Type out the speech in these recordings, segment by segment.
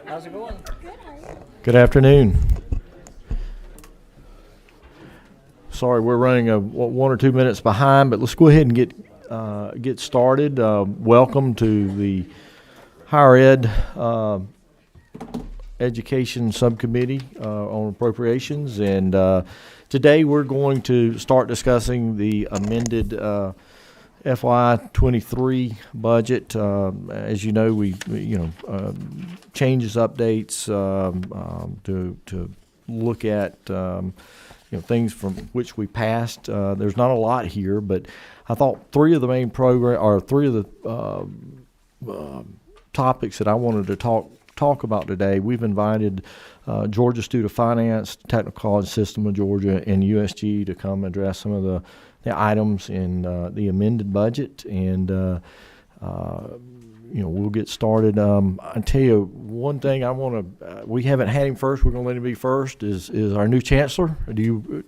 How's it going? Good, how are you? Good afternoon. Sorry, we're running 1 or 2 minutes behind, but let's go ahead and get started. Welcome to the Higher Ed Education Subcommittee on Appropriations, and today we're going to start discussing the amended FY23 budget. As you know, we changes, updates to look at things from which we passed. There's not a lot here, but I thought three of the main topics that I wanted to talk about today. We've invited Georgia Institute of Finance, Technical College System of Georgia, and USG to come address some of the items in the amended budget, and we'll get started. I tell you one thing, we haven't had him first. We're going to let him be first. Is our new chancellor? Do you,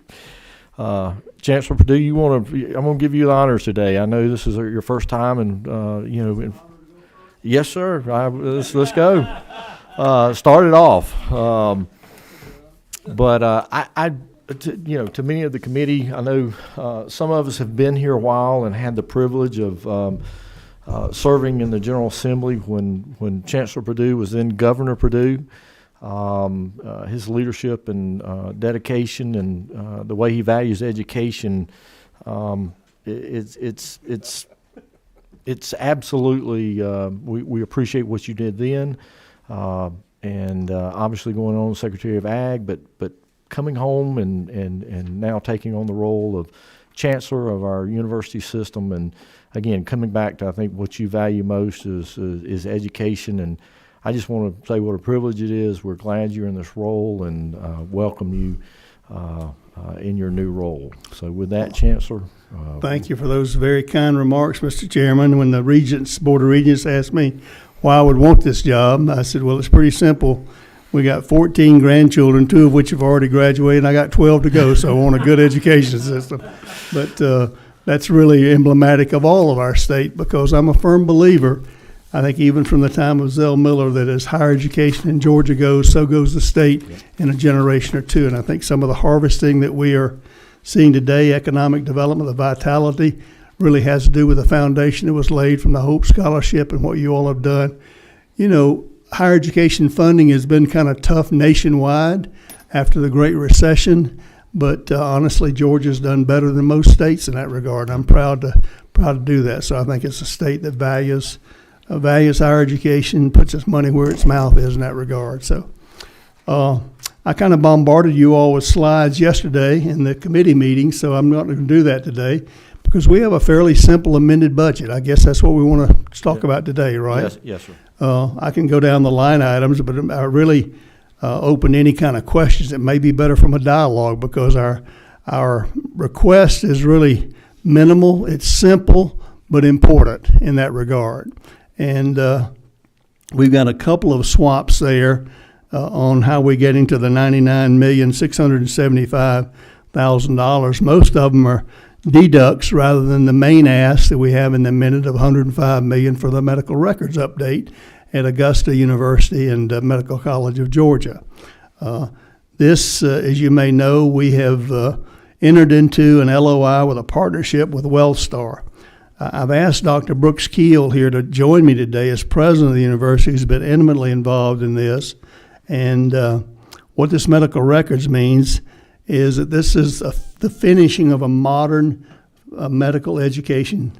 Chancellor Perdue? I'm going to give you the honors today. I know this is your first time, and yes, sir. Let's go. Start it off. To many of the committee, I know some of us have been here a while and had the privilege of serving in the General Assembly when Chancellor Perdue was then Governor Perdue. His leadership and dedication and the way he values education, it's absolutely, we appreciate what you did then, and obviously going on as Secretary of Ag, but coming home and now taking on the role of Chancellor of our university system, and again coming back to, I think, what you value most is education. And I just want to say what a privilege it is. We're glad you're in this role, and welcome you in your new role. So with that, Chancellor. Thank you for those very kind remarks, Mr. Chairman. When the Board of Regents asked me why I would want this job, I said, well, it's pretty simple. We got 14 grandchildren, 2 of which have already graduated, and I got 12 to go, so I want a good education system. But that's really emblematic of all of our state, because I'm a firm believer, I think even from the time of Zell Miller, that as higher education in Georgia goes, so goes the state in a generation or two. And I think some of the harvesting that we are seeing today, economic development, the vitality, really has to do with the foundation that was laid from the Hope Scholarship and what you all have done. Higher education funding has been kind of tough nationwide after the Great Recession, but honestly, Georgia's done better than most states in that regard. I'm proud to do that. So I think it's a state that values higher education, puts its money where its mouth is in that regard. So I kind of bombarded you all with slides yesterday in the committee meeting, so I'm not going to do that today, because we have a fairly simple amended budget. I guess that's what we want to talk about today, right? Yes, sir. I can go down the line items, but I really open to any kind of questions. It may be better from a dialogue, because our request is really minimal. It's simple, but important in that regard. And we've got a couple of swaps there on how we're getting to the $99,675,000. Most of them are deducts rather than the main ask that we have in the minute of $105 million for the medical records update at Augusta University and Medical College of Georgia. This, as you may know, we have entered into an LOI with a partnership with WellStar. I've asked Dr. Brooks Keel here to join me today as president of the university, who's been intimately involved in this. And what this medical records means is that this is the finishing of a modern medical education.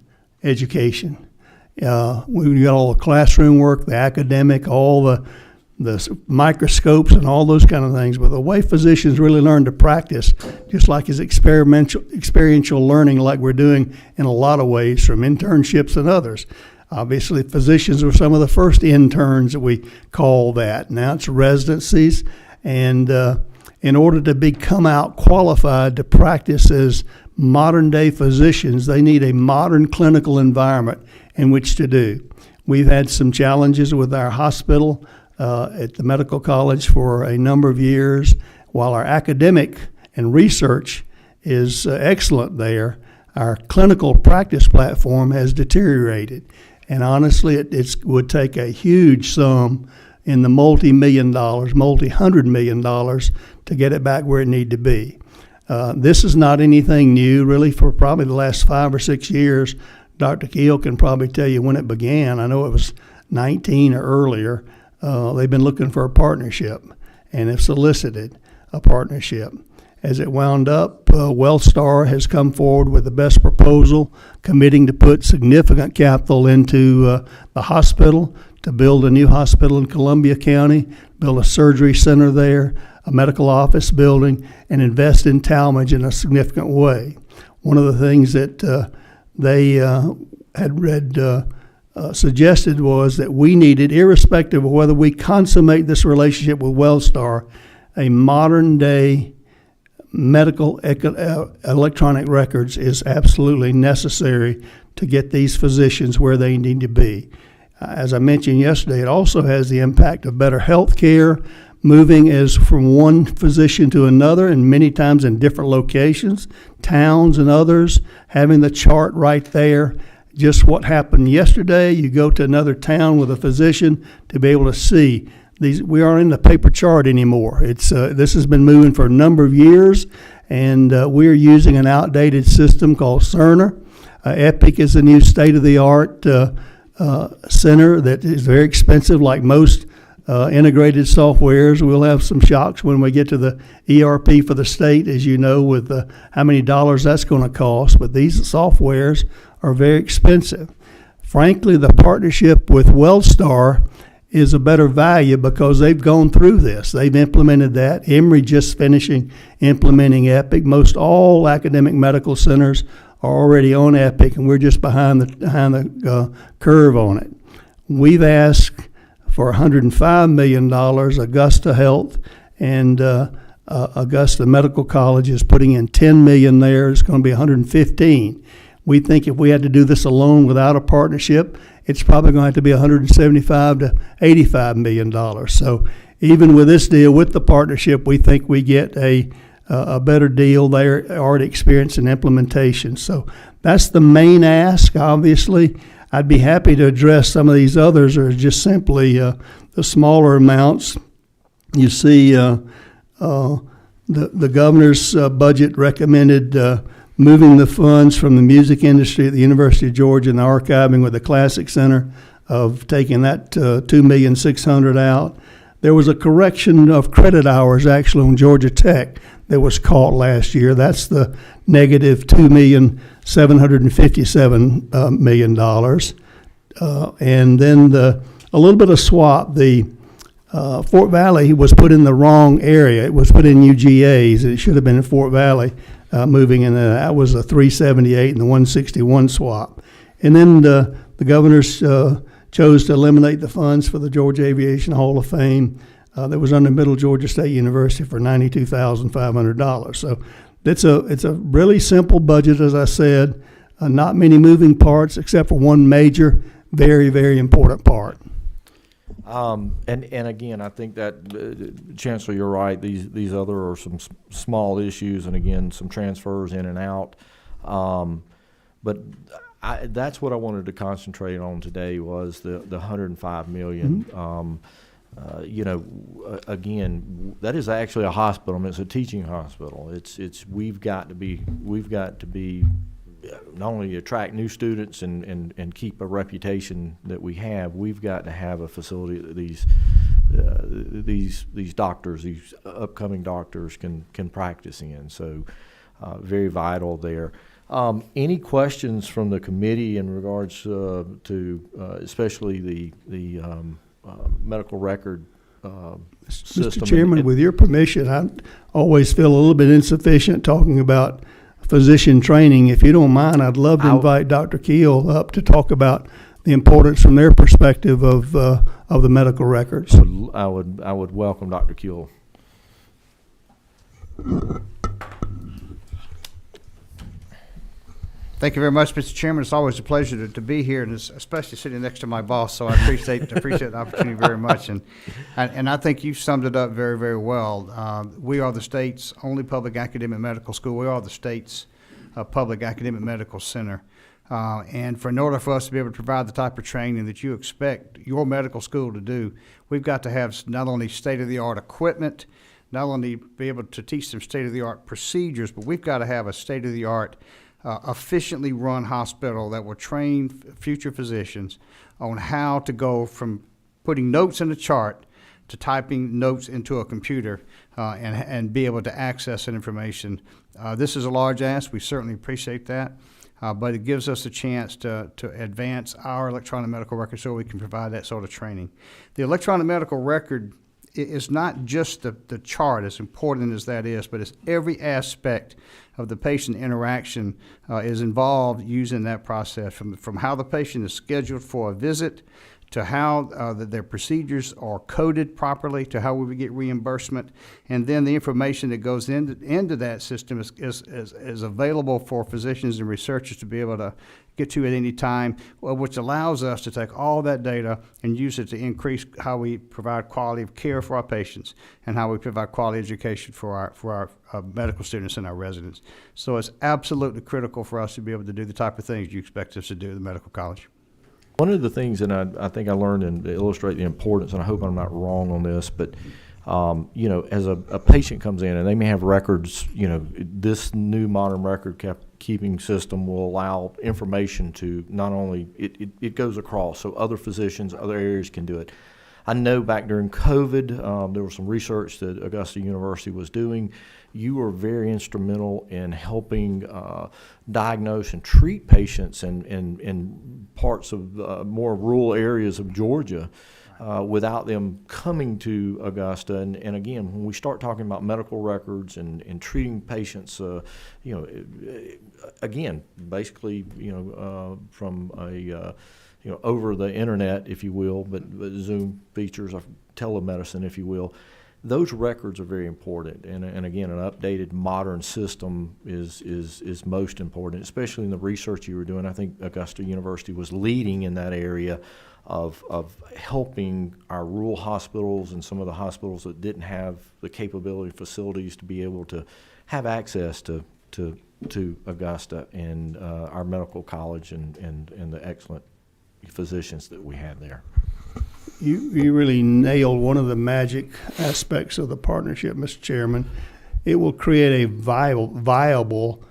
We've got all the classroom work, the academic, all the microscopes and all those kind of things. But the way physicians really learn to practice, just like his experiential learning, like we're doing in a lot of ways from internships and others. Obviously, physicians were some of the first interns that we call that. Now it's residencies, and in order to come out qualified to practice as modern-day physicians, they need a modern clinical environment in which to do. We've had some challenges with our hospital at the medical college for a number of years. While our academic and research is excellent there, our clinical practice platform has deteriorated. And honestly, it would take a huge sum in the multi-$100 million to get it back where it need to be. This is not anything new, really, for probably the last 5 or 6 years. Dr. Keel can probably tell you when it began. I know it was 19 or earlier. They've been looking for a partnership and have solicited a partnership. As it wound up, Wellstar has come forward with the best proposal, committing to put significant capital into the hospital, to build a new hospital in Columbia County, build a surgery center there, a medical office building, and invest in Talmadge in a significant way. One of the things that they had suggested was that we needed, irrespective of whether we consummate this relationship with Wellstar, a modern-day medical electronic records is absolutely necessary to get these physicians where they need to be. As I mentioned yesterday, it also has the impact of better health care, moving as from one physician to another, and many times in different locations, towns and others, having the chart right there. Just what happened yesterday, you go to another town with a physician to be able to see. We aren't in the paper chart anymore. This has been moving for a number of years, and we're using an outdated system called Cerner. Epic is a new state-of-the-art center that is very expensive, like most integrated softwares. We'll have some shocks when we get to the ERP for the state, as you know, with how many dollars that's going to cost. But these softwares are very expensive. Frankly, the partnership with Wellstar is a better value because they've gone through this. They've implemented that. Emory just finishing implementing Epic. Most all academic medical centers are already on Epic, and we're just behind the curve on it. We've asked for $105 million. Augusta Health and Augusta Medical College is putting in $10 million there. It's going to be $115. We think if we had to do this alone without a partnership, it's probably going to have to be $175 to $85 million. So even with this deal, with the partnership, we think we get a better deal. They're already experienced in implementation. So that's the main ask. Obviously, I'd be happy to address some of these others, or just simply the smaller amounts. You see the governor's budget recommended moving the funds from the music industry at the University of Georgia and the archiving with the Classic Center, of taking that $2,600,000 out. There was a correction of credit hours actually on Georgia Tech that was caught last year. That's the negative $2,757,000. And then a little bit of swap. The Fort Valley was put in the wrong area. It was put in UGAs. It should have been in Fort Valley. Moving in, that was a 378 and the 161 swap. And then the governors chose to eliminate the funds for the Georgia Aviation Hall of Fame that was under Middle Georgia State University for $92,500. So it's a really simple budget, as I said. Not many moving parts except for one major, very, very important part. And again, I think that, Chancellor, you're right. These other are some small issues, and again, some transfers in and out. But that's what I wanted to concentrate on today, was the $105 million. Mm-hmm. Again, that is actually a hospital. I mean, it's a teaching hospital. We've got to be not only attract new students and keep a reputation that we have. We've got to have a facility that these doctors, these upcoming doctors, can practice in. So very vital there. Any questions from the committee in regards to especially the medical record system? Mr. Chairman, with your permission, I always feel a little bit insufficient talking about physician training. If you don't mind, I'd love to invite Dr. Keel up to talk about the importance from their perspective of the medical records. I would welcome Dr. Keel. Thank you very much, Mr. Chairman. It's always a pleasure to be here, and especially sitting next to my boss. So I appreciate the opportunity very much. And I think you've summed it up very, very well. We are the state's only public academic medical school. We are the state's public academic medical center. And in order for us to be able to provide the type of training that you expect your medical school to do, we've got to have not only state-of-the-art equipment, not only be able to teach them state-of-the-art procedures, but we've got to have a state-of-the-art, efficiently run hospital that will train future physicians on how to go from putting notes in a chart to typing notes into a computer and be able to access that information. This is a large ask. We certainly appreciate that. But it gives us a chance to advance our electronic medical record so we can provide that sort of training. The electronic medical record is not just the chart, as important as that is, but it's every aspect of the patient interaction is involved using that process, from how the patient is scheduled for a visit, to how their procedures are coded properly, to how we get reimbursement, and then the information that goes into that system is available for physicians and researchers to be able to get to at any time, which allows us to take all that data and use it to increase how we provide quality of care for our patients and how we provide quality education for our medical students and our residents. So it's absolutely critical for us to be able to do the type of things you expect us to do at the medical college. One of the things, and I think I learned and to illustrate the importance, and I hope I'm not wrong on this, but as a patient comes in and they may have records, this new modern record keeping system will allow information to not only, it goes across, so other physicians, other areas can do it. I know back during COVID, there was some research that Augusta University was doing. You were very instrumental in helping diagnose and treat patients in parts of more rural areas of Georgia without them coming to Augusta. And again, when we start talking about medical records and treating patients, again, basically, from a over the internet, if you will, but Zoom features of telemedicine, if you will, those records are very important. And again, an updated modern system is most important, especially in the research you were doing. I think Augusta University was leading in that area of helping our rural hospitals and some of the hospitals that didn't have the capability facilities to be able to have access to Augusta and our medical college and the excellent physicians that we had there. You really nailed one of the magic aspects of the partnership, Mr. Chairman. It will create a viable,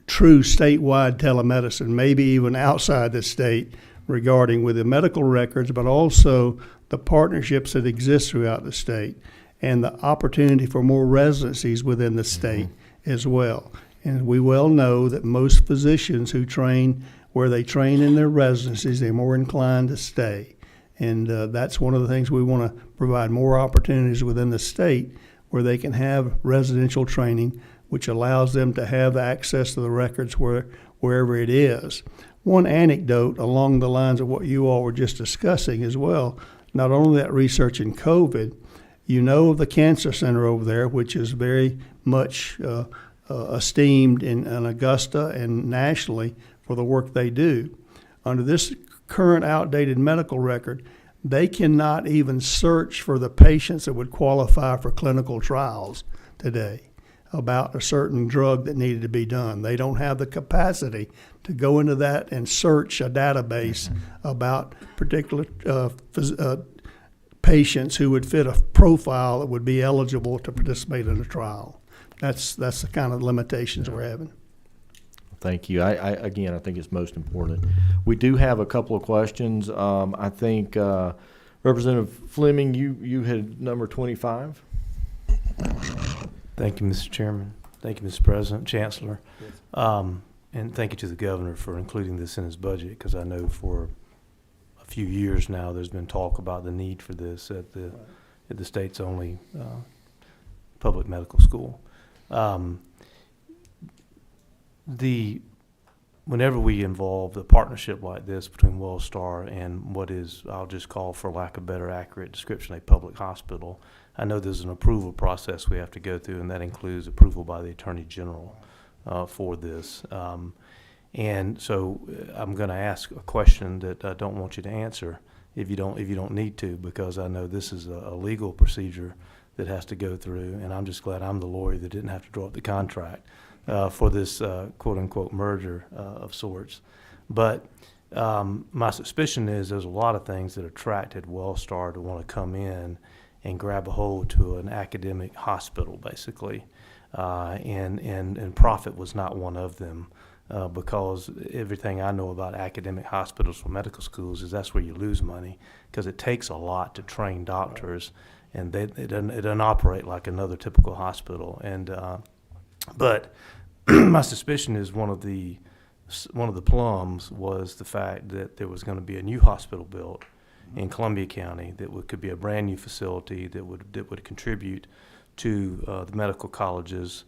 true statewide telemedicine, maybe even outside the state, regarding with the medical records, but also the partnerships that exist throughout the state and the opportunity for more residencies within the state as well. And we well know that most physicians who train where they train in their residencies, they're more inclined to stay. And that's one of the things we want to provide more opportunities within the state where they can have residential training, which allows them to have access to the records wherever it is. One anecdote along the lines of what you all were just discussing as well, not only that research in COVID, of the cancer center over there, which is very much esteemed in Augusta and nationally for the work they do. Under this current outdated medical record, they cannot even search for the patients that would qualify for clinical trials today about a certain drug that needed to be done. They don't have the capacity to go into that and search a database about particular patients who would fit a profile that would be eligible to participate in a trial. That's the kind of limitations we're having. Thank you. I think it's most important. We do have a couple of questions. I think Representative Fleming, you had number 25. Thank you, Mr. Chairman. Thank you, Mr. President, Chancellor. And thank you to the governor for including this in his budget, because I know for a few years now there's been talk about the need for this at the state's only public medical school. Whenever we involve a partnership like this between Wellstar and what is, I'll just call, for lack of better accurate description, a public hospital, I know there's an approval process we have to go through, and that includes approval by the Attorney General for this. And so I'm going to ask a question that I don't want you to answer if you don't need to, because I know this is a legal procedure that has to go through, and I'm just glad I'm the lawyer that didn't have to draw up the contract for this quote-unquote merger of sorts. But my suspicion is there's a lot of things that attracted Wellstar to want to come in and grab a hold to an academic hospital, basically. And profit was not one of them, because everything I know about academic hospitals for medical schools is that's where you lose money, because it takes a lot to train doctors, and it doesn't operate like another typical hospital. But my suspicion is one of the plums was the fact that there was going to be a new hospital built in Columbia County that could be a brand new facility that would contribute to the medical college's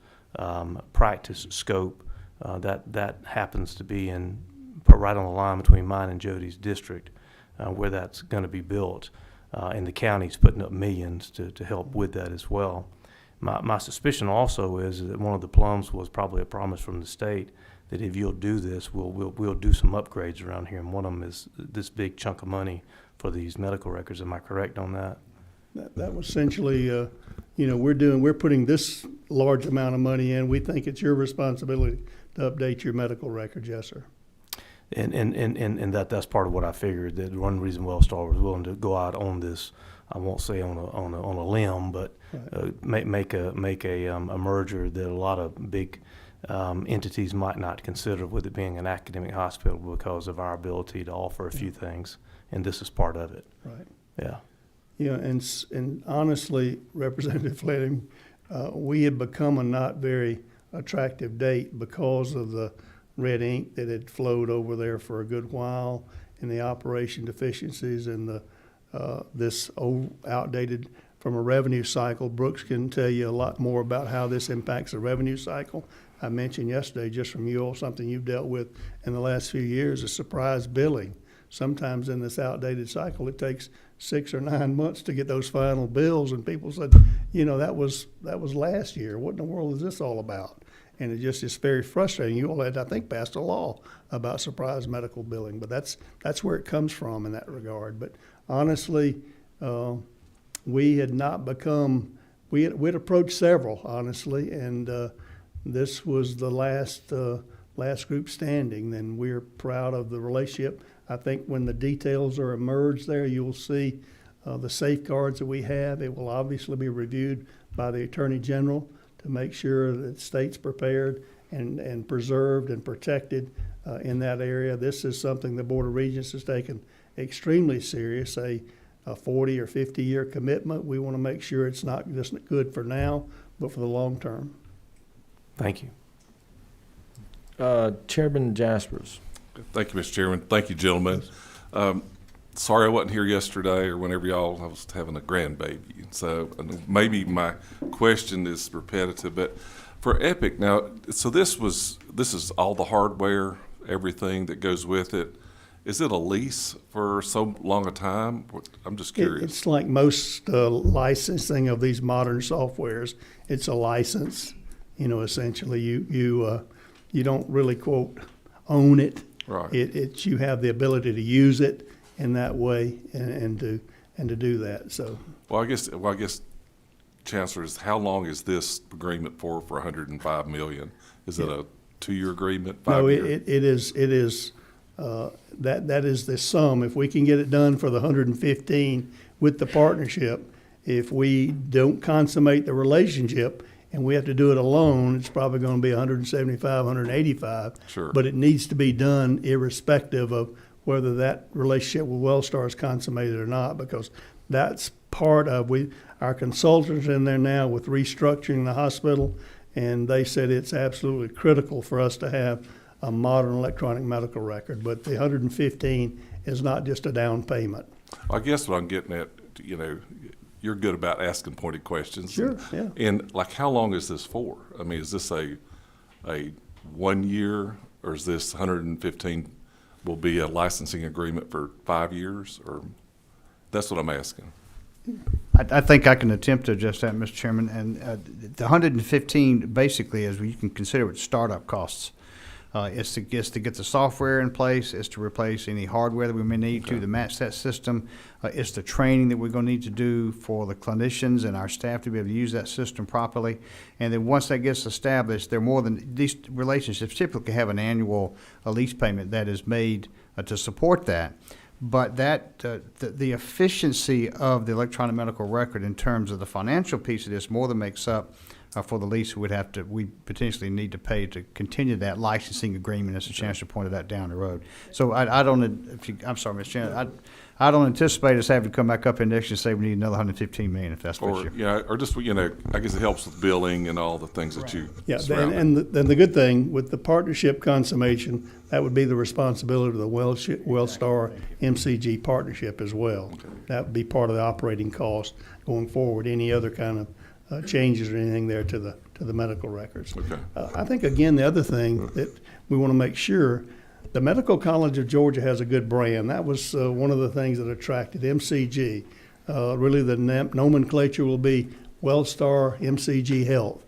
practice scope. That happens to be right on the line between mine and Jody's district, where that's going to be built, and the county's putting up millions to help with that as well. My suspicion also is that one of the plums was probably a promise from the state that if you'll do this, we'll do some upgrades around here, and one of them is this big chunk of money for these medical records. Am I correct on that? That was essentially, we're putting this large amount of money in. We think it's your responsibility to update your medical records. Yes, sir. And that's part of what I figured, that one reason Wellstar was willing to go out on this, I won't say on a limb, but Right. make a merger that a lot of big entities might not consider, with it being an academic hospital, because of our ability to offer a few things, and this is part of it. Right. Yeah. Yeah, and honestly, Representative Fleming, we had become a not very attractive date because of the red ink that had flowed over there for a good while, and the operation deficiencies and this old outdated from a revenue cycle. Brooks can tell you a lot more about how this impacts the revenue cycle. I mentioned yesterday, just from you all, something you've dealt with in the last few years, is surprise billing. Sometimes in this outdated cycle, it takes 6 or 9 months to get those final bills, and people said, that was last year. What in the world is this all about? And it just is very frustrating. You all had, I think, passed a law about surprise medical billing, but that's where it comes from in that regard. But honestly, we had not become, we'd approached several, honestly, and this was the last group standing. And we're proud of the relationship. I think when the details are emerged there, you'll see the safeguards that we have. It will obviously be reviewed by the Attorney General to make sure that the state's prepared and preserved and protected in that area. This is something the Board of Regents has taken extremely serious, a 40 or 50-year commitment. We want to make sure it's not just good for now, but for the long term. Thank you. Chairman Jaspers. Thank you, Mr. Chairman. Thank you, gentlemen. Sorry I wasn't here yesterday or whenever I was having a grandbaby. So maybe my question is repetitive, but for Epic now, so this is all the hardware, everything that goes with it. Is it a lease for so long a time? I'm just curious. It's like most licensing of these modern softwares. It's a license. Essentially, you don't really, quote, own it. Right. It's you have the ability to use it in that way and to do that. So. Well, I guess, Chancellor, how long is this agreement for $105 million? Is it a 2-year agreement? 5 year? No, it is. That is the sum. If we can get it done for the 115 with the partnership, if we don't consummate the relationship and we have to do it alone, it's probably going to be 175, 185. Sure. But it needs to be done irrespective of whether that relationship with Wellstar is consummated or not, because that's part of our consultants in there now with restructuring the hospital, and they said it's absolutely critical for us to have a modern electronic medical record. But the 115 is not just a down payment. I guess what I'm getting at, you're good about asking pointed questions. Sure, yeah. And how long is this for? I mean, is this a 1 year, or is this 115 will be a licensing agreement for 5 years? Or that's what I'm asking. I think I can attempt to address that, Mr. Chairman. And the 115 basically is you can consider it startup costs. It's to get the software in place. It's to replace any hardware that we may need to match that system. It's the training that we're going to need to do for the clinicians and our staff to be able to use that system properly. And then once that gets established, these relationships typically have an annual lease payment that is made to support that. But the efficiency of the electronic medical record in terms of the financial piece of this more than makes up for the lease we potentially need to pay to continue that licensing agreement, as the Chancellor pointed out, down the road. So I'm sorry, Mr. Chairman, I don't anticipate us having to come back up in next year and say we need another $115 million if that's what Or just, I guess it helps with billing and all the things that you Yeah, surround it. and the good thing, with the partnership consummation, that would be the responsibility of the Wellstar MCG partnership as well. That would be part of the operating cost going forward, any other kind of changes or anything there to the medical records. Okay. I think, again, the other thing that we want to make sure, the Medical College of Georgia has a good brand. That was one of the things that attracted MCG. Really, the nomenclature will be Wellstar MCG Health,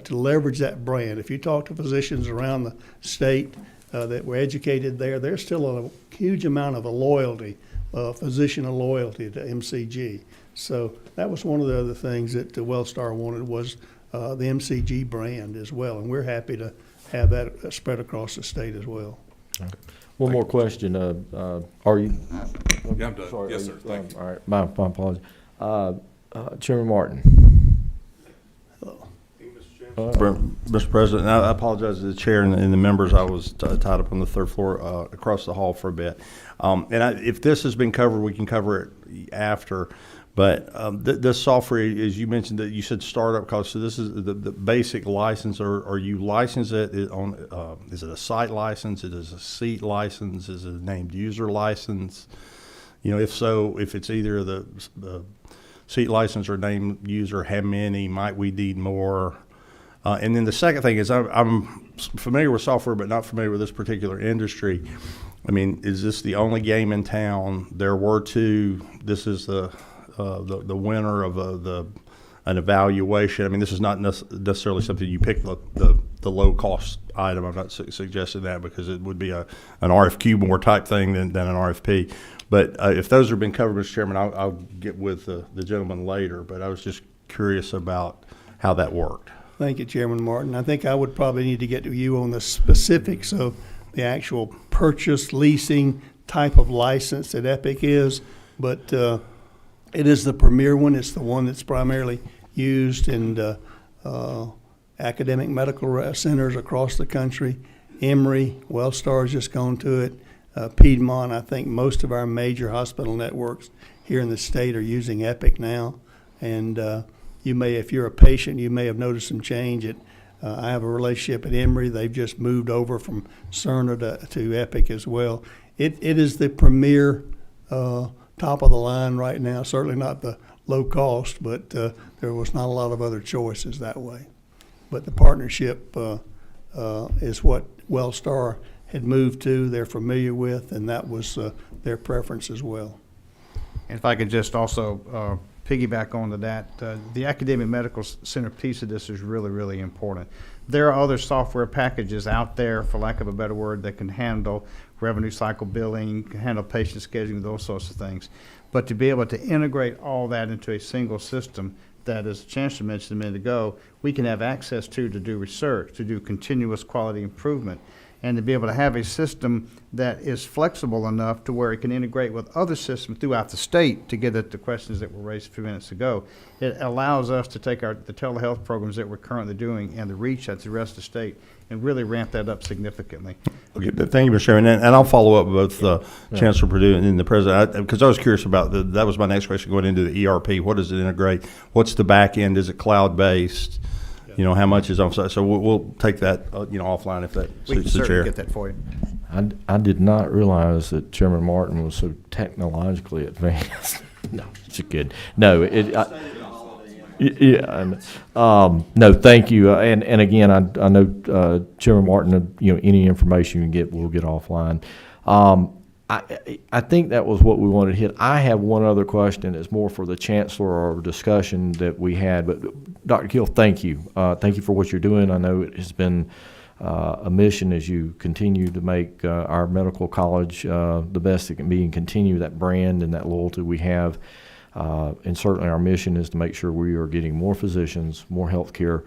to leverage that brand. If you talk to physicians around the state that were educated there, there's still a huge amount of a loyalty, physician loyalty to MCG. So that was one of the other things that the Wellstar wanted was the MCG brand as well, and we're happy to have that spread across the state as well. One more question. Are you? Yeah, I'm done. Sorry, Yes, sir. Thank you. All right. My apologies. Chairman Martin. Mr. President, I apologize to the chair and the members. I was tied up on the third floor across the hall for a bit. If this has been covered, we can cover it after. But this software, as you mentioned, that you said startup cost. So this is the basic license. Are you licensed it on? Is it a site license? Is it a seat license? Is it a named user license? If so, if it's either the seat license or named user, how many? Might we need more? And then the second thing is I'm familiar with software, but not familiar with this particular industry. I mean, is this the only game in town? There were two. This is the winner of an evaluation. I mean, this is not necessarily something you pick the low cost item. I'm not suggesting that because it would be an RFQ more type thing than an RFP. But if those have been covered, Mr. Chairman, I'll get with the gentleman later. But I was just curious about how that worked. Thank you, Chairman Martin. I think I would probably need to get to you on the specifics of the actual purchase, leasing type of license that Epic is, but it is the premier one. It's the one that's primarily used in academic medical centers across the country. Emory, Wellstar's just gone to it. Piedmont, I think most of our major hospital networks here in the state are using Epic now. And you may, if you're a patient, you may have noticed some change. I have a relationship at Emory. They've just moved over from Cerner to Epic as well. It is the premier top of the line right now. Certainly not the low cost, but there was not a lot of other choices that way. But the partnership is what Wellstar had moved to. They're familiar with, and that was their preference as well. And if I could just also piggyback onto that, the academic medical center piece of this is really, really important. There are other software packages out there, for lack of a better word, that can handle revenue cycle billing, can handle patient scheduling, those sorts of things. But to be able to integrate all that into a single system that, as the Chancellor mentioned a minute ago, we can have access to do research, to do continuous quality improvement, and to be able to have a system that is flexible enough to where it can integrate with other systems throughout the state to get at the questions that were raised a few minutes ago. It allows us to take the telehealth programs that we're currently doing and the reach out to the rest of the state and really ramp that up significantly. Okay, thank you, Mr. Chairman, and I'll follow up with both Chancellor Perdue and the President, because I was curious about that was my next question going into the ERP. What does it integrate? What's the back end? Is it cloud-based? How much is on site? So we'll take that, offline if that We can suits the certainly chair. get that for you. I did not realize that Chairman Martin was so technologically advanced. No, it's good. No, no, thank you. And again, I know Chairman Martin. Any information you can get, we'll get offline. I think that was what we wanted to hit. I have one other question. It's more for the Chancellor or discussion that we had. But Dr. Kill, thank you. Thank you for what you're doing. I know it has been a mission as you continue to make our medical college the best it can be and continue that brand and that loyalty we have. And certainly our mission is to make sure we are getting more physicians, more healthcare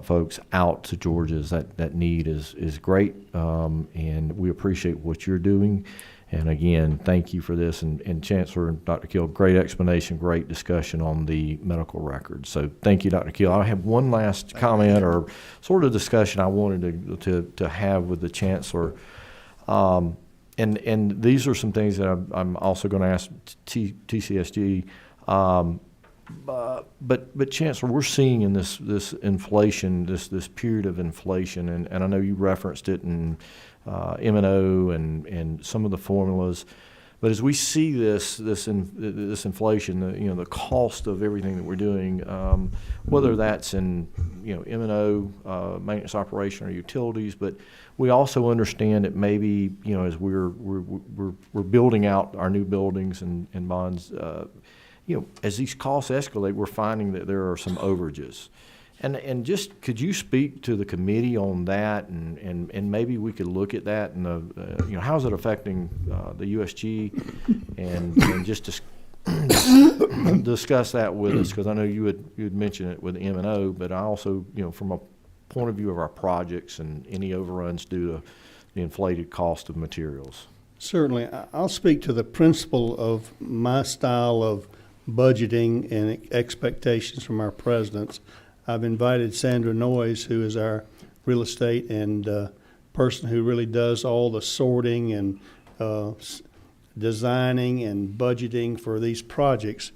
folks out to Georgia. That need is great, and we appreciate what you're doing. And again, thank you for this. And Chancellor and Dr. Kill, great explanation, great discussion on the medical records. So thank you, Dr. Kill. I have one last comment or sort of discussion I wanted to have with the Chancellor. And these are some things that I'm also going to ask TCSG. But Chancellor, we're seeing in this inflation, this period of inflation, and I know you referenced it in M&O and some of the formulas. But as we see this inflation, the cost of everything that we're doing, whether that's in M&O, maintenance operation or utilities, but we also understand that maybe as we're building out our new buildings and bonds, as these costs escalate, we're finding that there are some overages. And just could you speak to the committee on that, and maybe we could look at that and how is it affecting the USG, and just discuss that with us, because I know you had mentioned it with M&O, but I also from a point of view of our projects and any overruns due to the inflated cost of materials. Certainly. I'll speak to the principle of my style of budgeting and expectations from our presidents. I've invited Sandra Noyes, who is our real estate and person who really does all the sorting and designing and budgeting for these projects.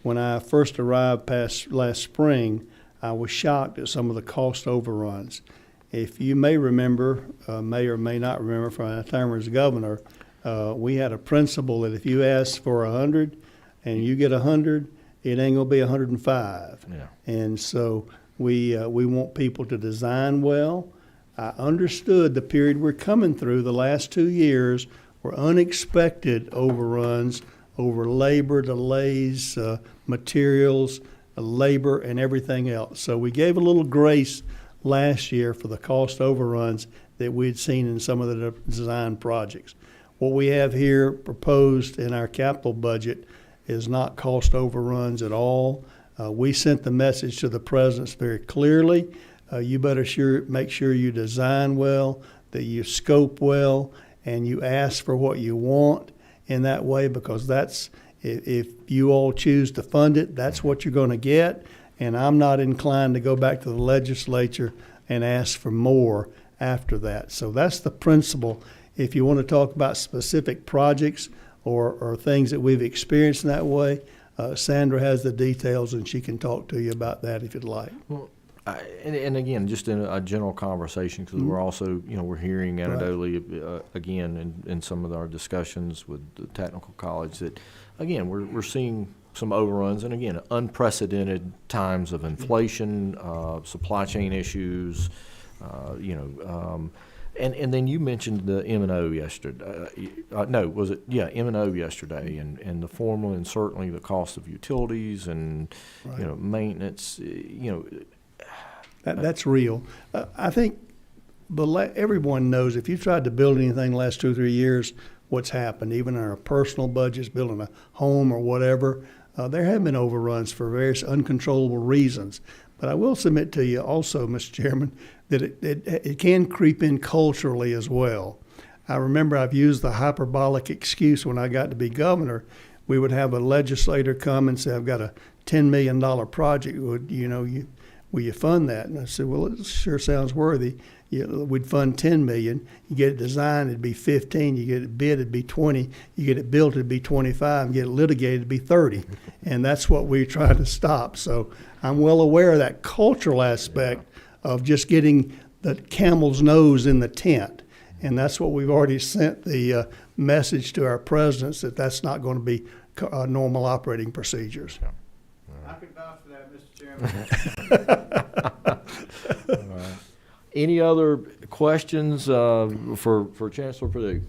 When I first arrived last spring, I was shocked at some of the cost overruns. If you may remember, may or may not remember from our time as governor, we had a principle that if you ask for 100 and you get 100, it ain't gonna be 105. Yeah. And so we want people to design well. I understood the period we're coming through. The last 2 years were unexpected overruns over labor delays, materials, labor, and everything else. So we gave a little grace last year for the cost overruns that we had seen in some of the design projects. What we have here proposed in our capital budget is not cost overruns at all. We sent the message to the presidents very clearly. You better make sure you design well, that you scope well, and you ask for what you want in that way, because that's, if you all choose to fund it, that's what you're going to get. And I'm not inclined to go back to the legislature and ask for more after that. So that's the principle. If you want to talk about specific projects or things that we've experienced in that way, Sandra has the details and she can talk to you about that if you'd like. Well, and again, just in a general conversation, because we're also, we're hearing anecdotally, again, in some of our discussions with the technical college that, again, we're seeing some overruns, and again, unprecedented times of inflation, supply chain issues, and then you mentioned the M&O yesterday. M&O yesterday, and the formula, and certainly the cost of utilities and maintenance. That's real. I think everyone knows if you tried to build anything the last 2 or 3 years, what's happened, even in our personal budgets, building a home or whatever, there have been overruns for various uncontrollable reasons. But I will submit to you also, Mr. Chairman, that it can creep in culturally as well. I remember I've used the hyperbolic excuse when I got to be governor. We would have a legislator come and say, I've got a $10 million project. Will you fund that? And I said, well, it sure sounds worthy. We'd fund $10 million. You get it designed, it'd be 15. You get it bid, it'd be 20. You get it built, it'd be 25. And get it litigated, it'd be 30. And that's what we try to stop. So I'm well aware of that cultural aspect of just getting the camel's nose in the tent. And that's what we've already sent the message to our presidents, that that's not going to be normal operating procedures. I could vouch for that, Mr. Chairman. Any other questions for Chancellor Perdue?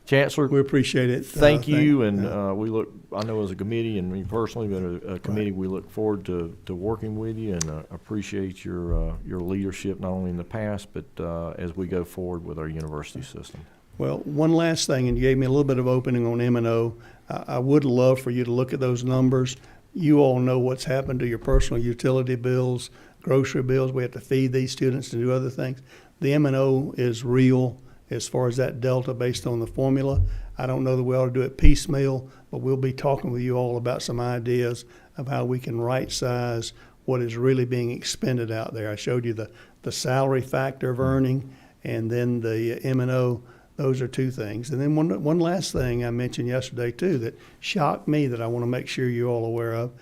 Chancellor, We appreciate it. thank you, and we look, I know as a committee and me personally, but a committee, we look forward to working with you and appreciate your leadership, not only in the past, but as we go forward with our university system. Well, one last thing, and you gave me a little bit of opening on M&O. I would love for you to look at those numbers. You all know what's happened to your personal utility bills, grocery bills. We have to feed these students and do other things. The M&O is real as far as that delta based on the formula. I don't know that we ought to do it piecemeal, but we'll be talking with you all about some ideas of how we can right-size what is really being expended out there. I showed you the salary factor of earning and then the M&O. Those are two things. And then one last thing I mentioned yesterday too that shocked me that I want to make sure you're all aware of.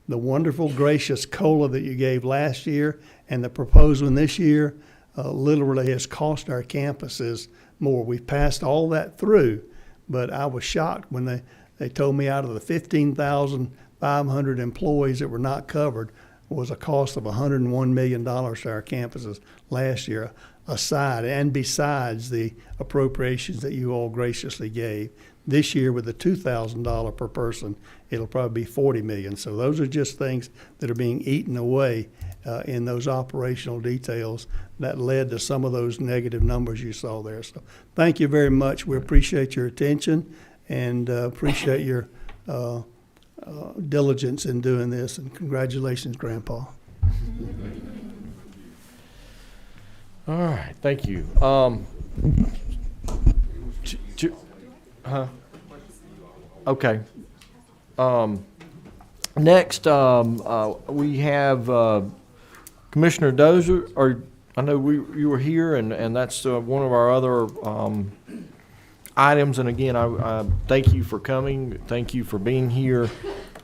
The wonderful, gracious COLA that you gave last year and the proposed one this year literally has cost our campuses more. We've passed all that through, but I was shocked when they told me out of the 15,500 employees that were not covered was a cost of $101 million to our campuses last year, aside and besides the appropriations that you all graciously gave. This year with the $2,000 per person, it'll probably be $40 million. So those are just things that are being eaten away in those operational details that led to some of those negative numbers you saw there. So thank you very much. We appreciate your attention and appreciate your diligence in doing this. And congratulations, Grandpa. All right, thank you. Okay. Next, we have Commissioner Dozier. Or I know you were here, and that's one of our other items. And again, I thank you for coming. Thank you for being here.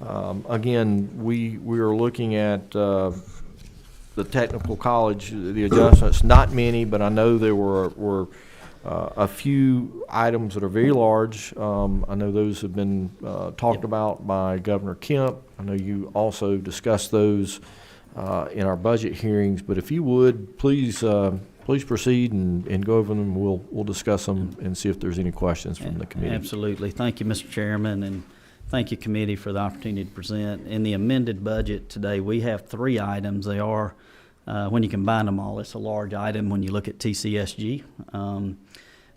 Again, we are looking at the technical college, the adjustments, not many, but I know there were a few items that are very large. I know those have been talked about by Governor Kemp. I know you also discussed those in our budget hearings, but if you would, please proceed and go over them. We'll discuss them and see if there's any questions from the committee. Absolutely. Thank you, Mr. Chairman, and thank you, committee, for the opportunity to present. In the amended budget today, we have three items. They are, when you combine them all, it's a large item when you look at TCSG.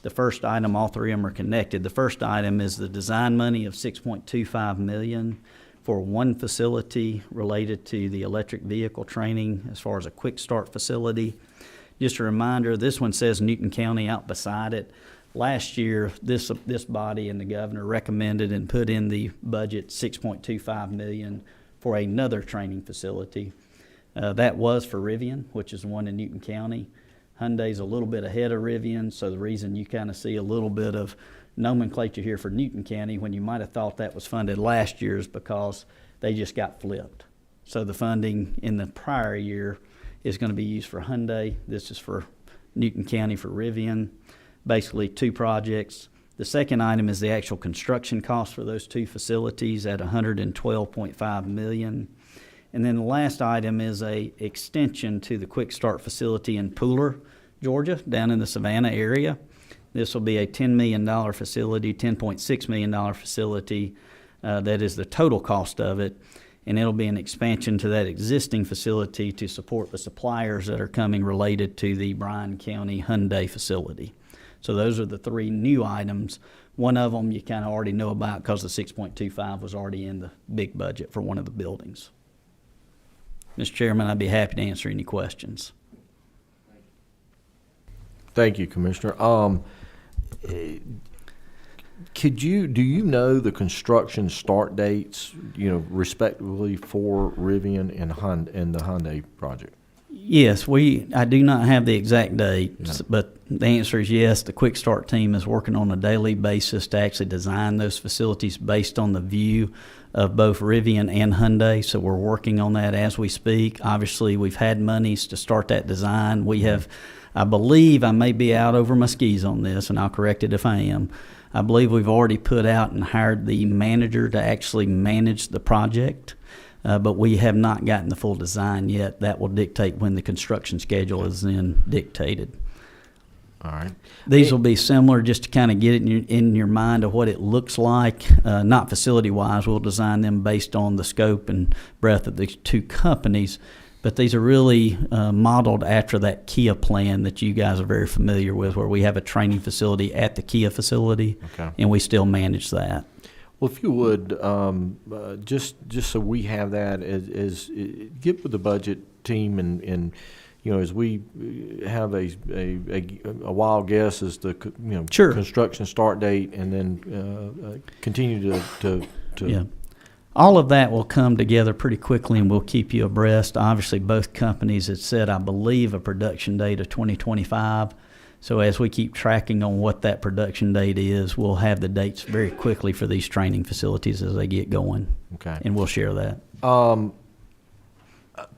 The first item, all three of them are connected. The first item is the design money of $6.25 million for one facility related to the electric vehicle training as far as a quick start facility. Just a reminder, this one says Newton County out beside it. Last year, this body and the governor recommended and put in the budget $6.25 million for another training facility. That was for Rivian, which is the one in Newton County. Hyundai's a little bit ahead of Rivian, so the reason you kind of see a little bit of nomenclature here for Newton County when you might have thought that was funded last year is because they just got flipped. So the funding in the prior year is going to be used for Hyundai. This is for Newton County for Rivian. Basically two projects. The second item is the actual construction cost for those two facilities at $112.5 million. And then the last item is a extension to the Quick Start facility in Pooler, Georgia, down in the Savannah area. This will be a $10 million facility, $10.6 million facility. That is the total cost of it. And it'll be an expansion to that existing facility to support the suppliers that are coming related to the Bryan County Hyundai facility. So those are the three new items. One of them you kind of already know about because the 6.25 was already in the big budget for one of the buildings. Mr. Chairman, I'd be happy to answer any questions. Thank you, Commissioner. Do you know the construction start dates, respectively for Rivian and the Hyundai project? Yes, I do not have the exact dates, but the answer is yes. The Quick Start team is working on a daily basis to actually design those facilities based on the view of both Rivian and Hyundai, so we're working on that as we speak. Obviously, we've had monies to start that design. We have, I believe, I may be out over my skis on this, and I'll correct it if I am. I believe we've already put out and hired the manager to actually manage the project. But we have not gotten the full design yet. That will dictate when the construction schedule is then dictated. All right. These will be similar, just to kind of get it in your mind of what it looks like, not facility-wise. We'll design them based on the scope and breadth of these two companies, but these are really modeled after that Kia plan that you guys are very familiar with, where we have a training facility at the Kia facility, Okay. and we still manage that. Well, if you would, just so we have that, get with the budget team and you know, as we have a wild guess as the Sure. construction start date, and then continue to Yeah. All of that will come together pretty quickly, and we'll keep you abreast. Obviously, both companies had set, I believe, a production date of 2025. So as we keep tracking on what that production date is, we'll have the dates very quickly for these training facilities as they get going, Okay. and we'll share that.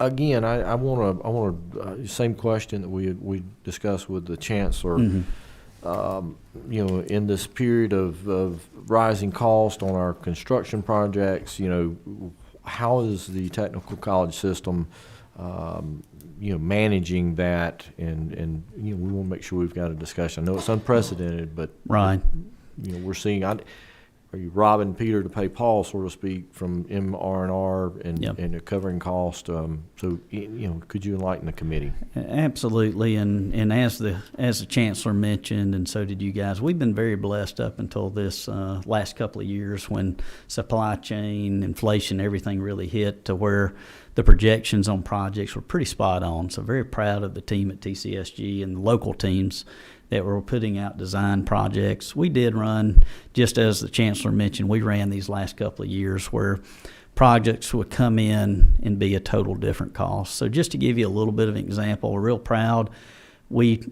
Again, I want to same question that we discussed with the chancellor. You know, in this period of rising cost on our construction projects, you know, how is the technical college system, you know, managing that? And you know, we want to make sure we've got a discussion. I know it's unprecedented, but Right. you know, we're seeing. Are you robbing Peter to pay Paul, so to speak, from MR&R and Yep. and covering cost? So you know, could you enlighten the committee? Absolutely, and as the chancellor mentioned, and so did you guys, we've been very blessed up until this last couple of years when supply chain, inflation, everything really hit to where the projections on projects were pretty spot on. So very proud of the team at TCSG and the local teams that were putting out design projects. We did run, just as the chancellor mentioned, we ran these last couple of years where projects would come in and be a total different cost. So just to give you a little bit of an example, we're real proud. We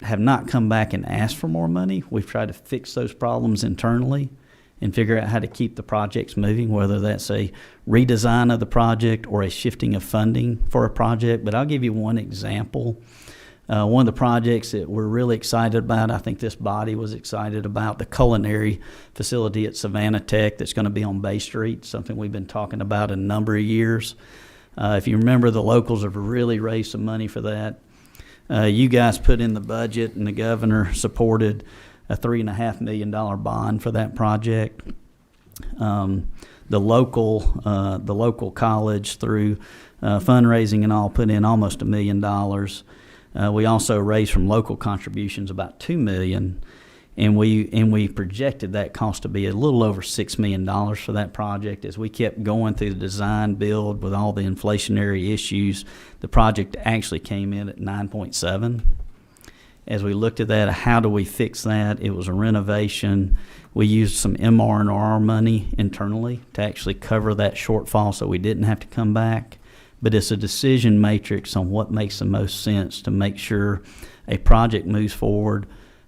have not come back and asked for more money. We've tried to fix those problems internally and figure out how to keep the projects moving, whether that's a redesign of the project or a shifting of funding for a project. But I'll give you one example. One of the projects that we're really excited about, I think this body was excited about, the culinary facility at Savannah Tech that's going to be on Bay Street, something we've been talking about a number of years. If you remember, the locals have really raised some money for that. You guys put in the budget, and the governor supported a $3.5 million bond for that project. The local college, through fundraising and all, put in almost $1 million. We also raised from local contributions about $2 million, and we projected that cost to be a little over $6 million for that project. As we kept going through the design build with all the inflationary issues, the project actually came in at 9.7. As we looked at that, how do we fix that? It was a renovation. We used some MR&R money internally to actually cover that shortfall, so we didn't have to come back. But it's a decision matrix on what makes the most sense to make sure a project moves forward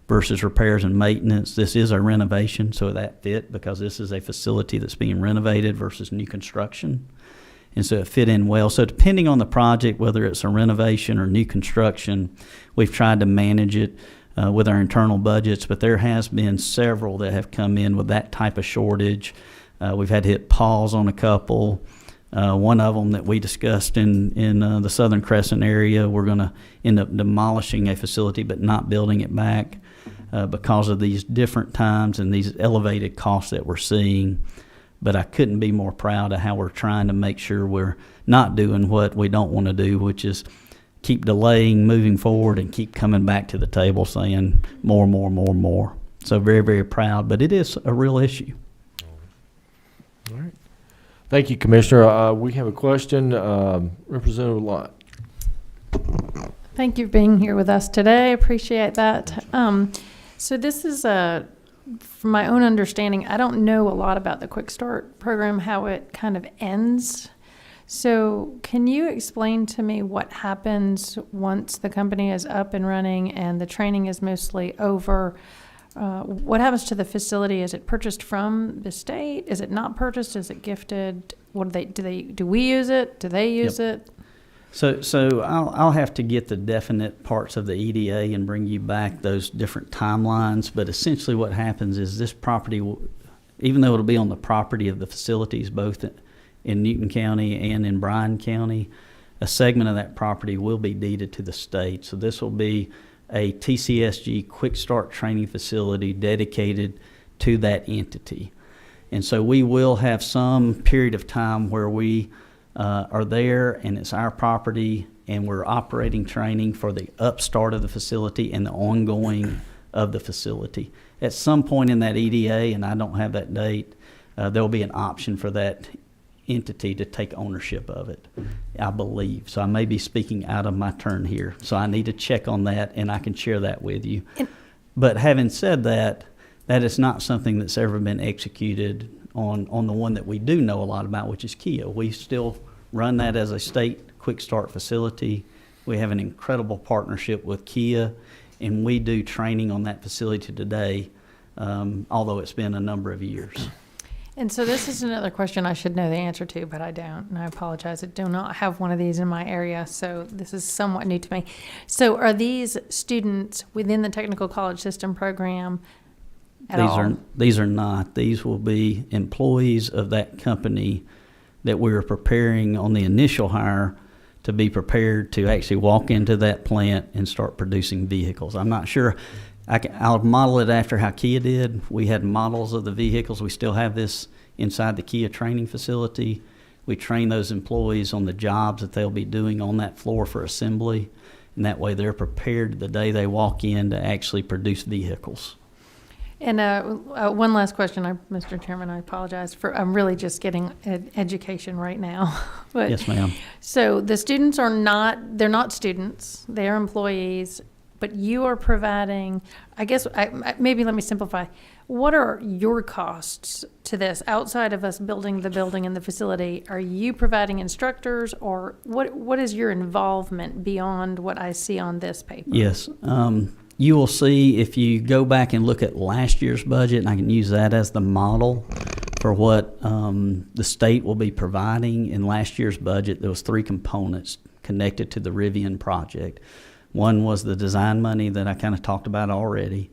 versus repairs and maintenance. This is a renovation, so that fit because this is a facility that's being renovated versus new construction. And so it fit in well. So depending on the project, whether it's a renovation or new construction, we've tried to manage it with our internal budgets. But there has been several that have come in with that type of shortage. We've had to hit pause on a couple. One of them that we discussed in the Southern Crescent area, we're going to end up demolishing a facility but not building it back because of these different times and these elevated costs that we're seeing. But I couldn't be more proud of how we're trying to make sure we're not doing what we don't want to do, which is keep delaying, moving forward, and keep coming back to the table saying more, more, more, more. So very, very proud, but it is a real issue. All right. Thank you, Commissioner. We have a question. Representative Lott. Thank you for being here with us today. Appreciate that. So this is from my own understanding, I don't know a lot about the Quick Start program, how it kind of ends. So can you explain to me what happens once the company is up and running and the training is mostly over? What happens to the facility? Is it purchased from the state? Is it not purchased? Is it gifted? What do we use it? Do they use it? So I'll have to get the definite parts of the EDA and bring you back those different timelines. But essentially what happens is this property, even though it'll be on the property of the facilities, both in Newton County and in Bryan County, a segment of that property will be deeded to the state. So this will be a TCSG Quick Start training facility dedicated to that entity. And so we will have some period of time where we are there and it's our property and we're operating training for the upstart of the facility and the ongoing of the facility. At some point in that EDA, and I don't have that date, there'll be an option for that entity to take ownership of it, I believe. So I may be speaking out of my turn here. So I need to check on that and I can share that with you. But having said that, that is not something that's ever been executed on the one that we do know a lot about, which is Kia. We still run that as a state Quick Start facility. We have an incredible partnership with Kia, and we do training on that facility today, although it's been a number of years. And so this is another question I should know the answer to, but I don't, and I apologize. I do not have one of these in my area, so this is somewhat new to me. So are these students within the technical college system program at all? These are not. These will be employees of that company that we are preparing on the initial hire to be prepared to actually walk into that plant and start producing vehicles. I'm not sure. I'll model it after how Kia did. We had models of the vehicles. We still have this inside the Kia training facility. We train those employees on the jobs that they'll be doing on that floor for assembly, and that way they're prepared the day they walk in to actually produce vehicles. And one last question, Mr. Chairman, I apologize for, I'm really just getting education right now. But, Yes, ma'am. so the students they're not students, they're employees, but you are providing, I guess, maybe let me simplify. What are your costs to this outside of us building the building and the facility? Are you providing instructors, or what is your involvement beyond what I see on this paper? Yes. You will see if you go back and look at last year's budget, and I can use that as the model for what the state will be providing. In last year's budget, there was 3 components connected to the Rivian project. One was the design money that I kind of talked about already.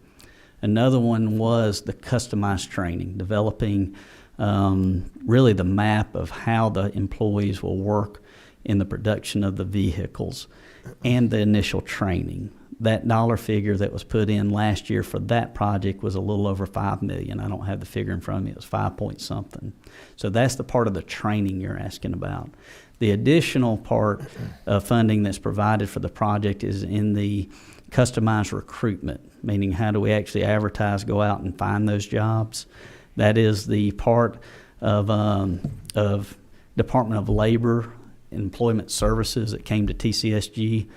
Another one was the customized training, developing really the map of how the employees will work in the production of the vehicles and the initial training. That dollar figure that was put in last year for that project was a little over $5 million. I don't have the figure in front of me. It was 5 point something. So that's the part of the training you're asking about. The additional part of funding that's provided for the project is in the customized recruitment, meaning how do we actually advertise, go out and find those jobs. That is the part of Department of Labor and Employment Services that came to TCSG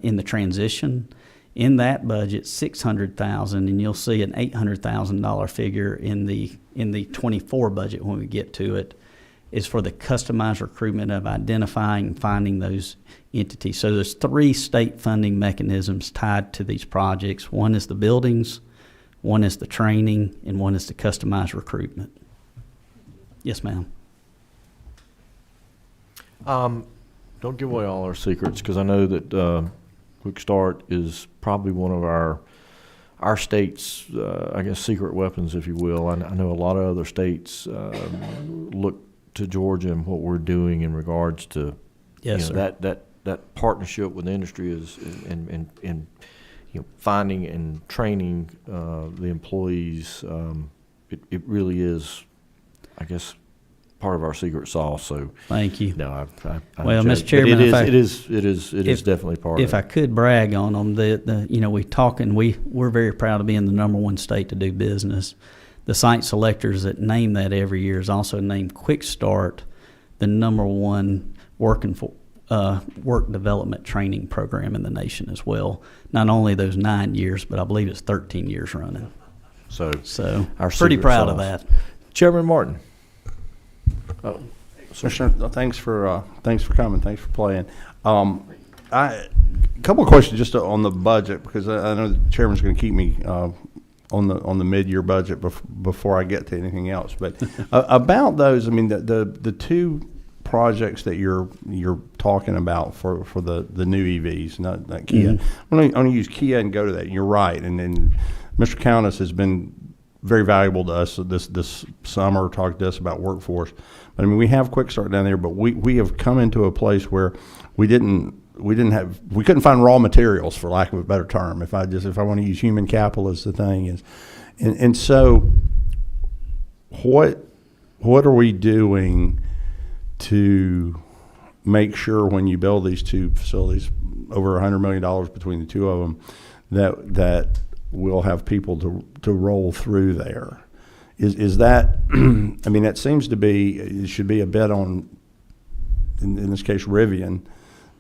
in the transition. In that budget, $600,000, and you'll see an $800,000 figure in the 24 budget when we get to it, is for the customized recruitment of identifying and finding those entities. So there's 3 state funding mechanisms tied to these projects. One is the buildings, one is the training, and one is the customized recruitment. Yes, ma'am. Don't give away all our secrets, because I know that Quick Start is probably one of our state's, I guess, secret weapons, if you will. I know a lot of other states look to Georgia and what we're doing in regards to Yes, sir. that partnership with the industry is in finding and training the employees. It really is, I guess, part of our secret sauce. So Thank you. no, I Well, joke. Mr. Chairman, But if it is definitely part If of I it. could brag on them, we talk and we're very proud of being the #1 state to do business. The site selectors that name that every year is also named Quick Start the #1 work development training program in the nation as well. Not only those 9 years, but I believe it's 13 years running. So So our pretty secret proud of sauce. that. Chairman Martin. Commissioner, thanks for coming. Thanks for playing. A couple of questions just on the budget, because I know the chairman's going to keep me on the mid-year budget before I get to anything else. But about those, I mean, the 2 projects that you're talking about for the new EVs, not Kia. Mm-hmm. I'm going to use Kia and go to that. And you're right, and Mr. Countess has been very valuable to us this summer, talked to us about workforce. But I mean, we have Quick Start down there, but we have come into a place where we didn't we couldn't find raw materials, for lack of a better term. If I want to use human capital as the thing is, and so what are we doing to make sure when you build these two facilities, over $100 million between the two of them, that we'll have people to roll through there? Is that, I mean, that seems to be, it should be a bet on, in this case, Rivian,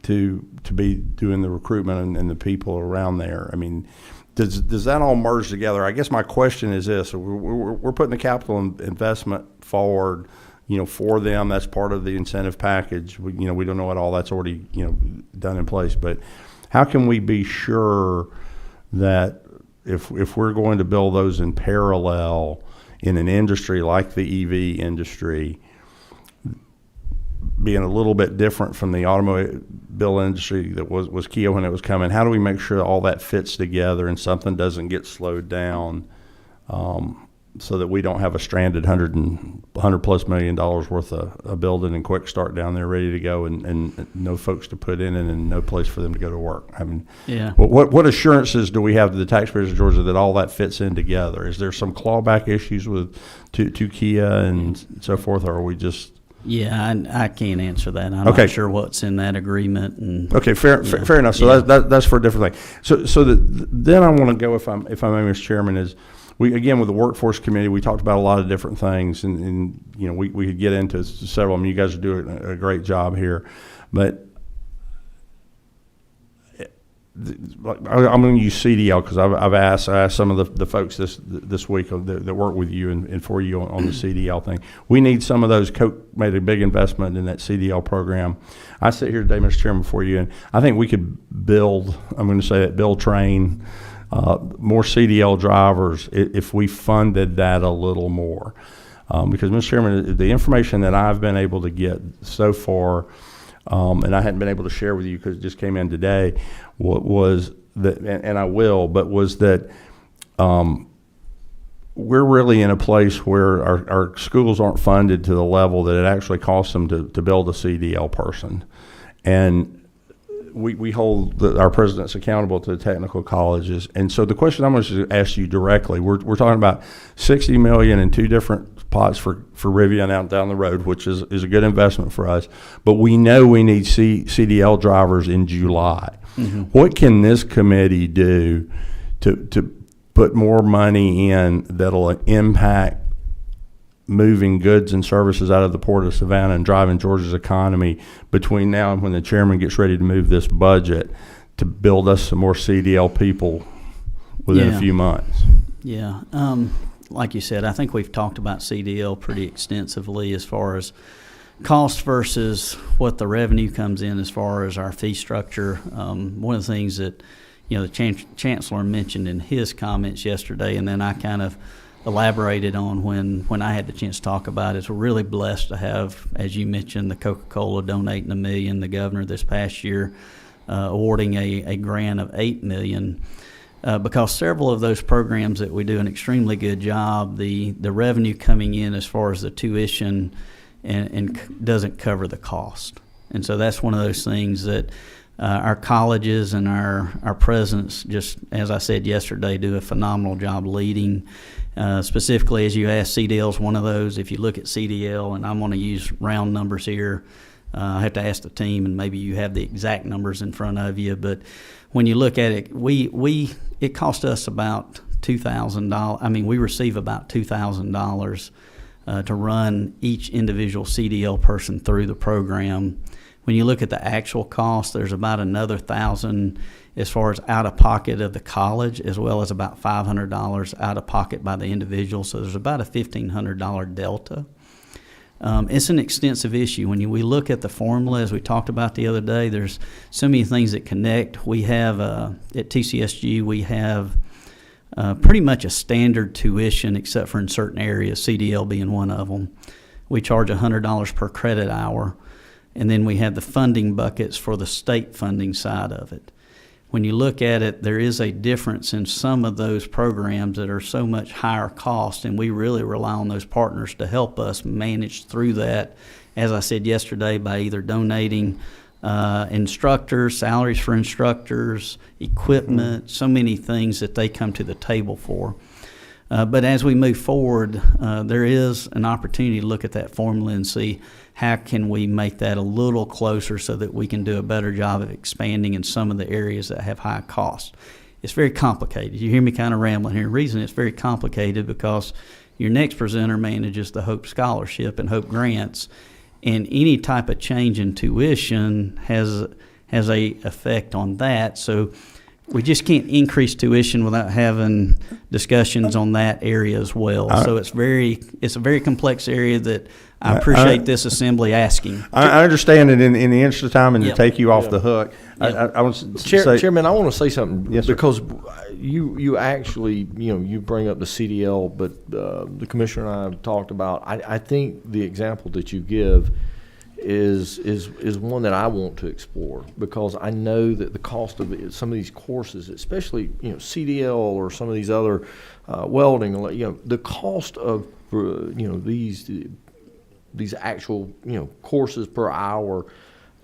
to be doing the recruitment and the people around there. I mean, does that all merge together? I guess my question is this: we're putting the capital investment forward, for them. That's part of the incentive package. We don't know what all that's already, done in place. But how can we be sure that if we're going to build those in parallel in an industry like the EV industry, being a little bit different from the automobile industry that was Kia when it was coming, how do we make sure all that fits together and something doesn't get slowed down, so that we don't have a stranded $100+ million worth of a building and quick start down there ready to go and no folks to put in it and no place for them to go to work? I mean, Yeah. what assurances do we have to the taxpayers of Georgia that all that fits in together? Is there some clawback issues to Kia and so forth, or are we just... Yeah, I can't answer that. I'm Okay. not sure what's in that agreement. And Okay, fair enough. So Yeah. that's for a different thing. So then I want to go, if I may, Mr. Chairman, is we, again, with the workforce committee, we talked about a lot of different things, and we could get into several of them. You guys are doing a great job here, but I'm going to use CDL because I asked some of the folks this week that work with you and for you on the CDL thing. We need some of those. Coke made a big investment in that CDL program. I sit here today, Mr. Chairman, for you, and I think we could build train more CDL drivers if we funded that a little more. Because, Mr. Chairman, the information that I've been able to get so far, and I hadn't been able to share with you because it just came in today, was that, and I will, but was that we're really in a place where our schools aren't funded to the level that it actually costs them to build a CDL person. And we hold our presidents accountable to the technical colleges. And so the question I'm going to ask you directly, we're talking about $60 million in two different pots for Rivian out down the road, which is a good investment for us. But we know we need CDL drivers in July. Mm-hmm. What can this committee do to put more money in that'll impact moving goods and services out of the Port of Savannah and driving Georgia's economy between now and when the chairman gets ready to move this budget to build us some more CDL people within a few months? Yeah. Like you said, I think we've talked about CDL pretty extensively as far as cost versus what the revenue comes in as far as our fee structure. One of the things that, the chancellor mentioned in his comments yesterday, and then I kind of elaborated on when I had the chance to talk about it, is we're really blessed to have, as you mentioned, the Coca-Cola donating $1 million, the governor this past year awarding a grant of $8 million. Because several of those programs that we do an extremely good job, the revenue coming in as far as the tuition and doesn't cover the cost. And so that's one of those things that our colleges and our presidents, just as I said yesterday, do a phenomenal job leading. Specifically, as you asked, CDL is one of those. If you look at CDL, and I'm going to use round numbers here, I have to ask the team, and maybe you have the exact numbers in front of you. But when you look at it, it cost us about $2,000. I mean, we receive about $2,000 to run each individual CDL person through the program. When you look at the actual cost, there's about another $1,000 as far as out of pocket of the college, as well as about $500 out of pocket by the individual. So there's about a $1,500 delta. It's an extensive issue. When we look at the formula, as we talked about the other day, there's so many things that connect. We have, at TCSG, we have pretty much a standard tuition, except for in certain areas, CDL being one of them. We charge $100 per credit hour, and then we have the funding buckets for the state funding side of it. When you look at it, there is a difference in some of those programs that are so much higher cost, and we really rely on those partners to help us manage through that, as I said yesterday, by either donating instructors, salaries for instructors, equipment, so many things that they come to the table for. But as we move forward, there is an opportunity to look at that formula and see how can we make that a little closer so that we can do a better job of expanding in some of the areas that have high costs. It's very complicated. You hear me kind of rambling here. The reason it's very complicated because your next presenter manages the Hope Scholarship and Hope Grants, and any type of change in tuition has a effect on that. So we just can't increase tuition without having discussions on that area as well. So it's a very complex area that I appreciate this assembly asking. I understand it in the interest of time and Yep. to take you off the hook. Yep. I want to say, Chairman, I want to say something. Yes, sir. Because you actually, you bring up the CDL, but the commissioner and I have talked about, I think the example that you give is one that I want to explore, because I know that the cost of some of these courses, especially, CDL or some of these other welding, the cost of, these actual, courses per hour,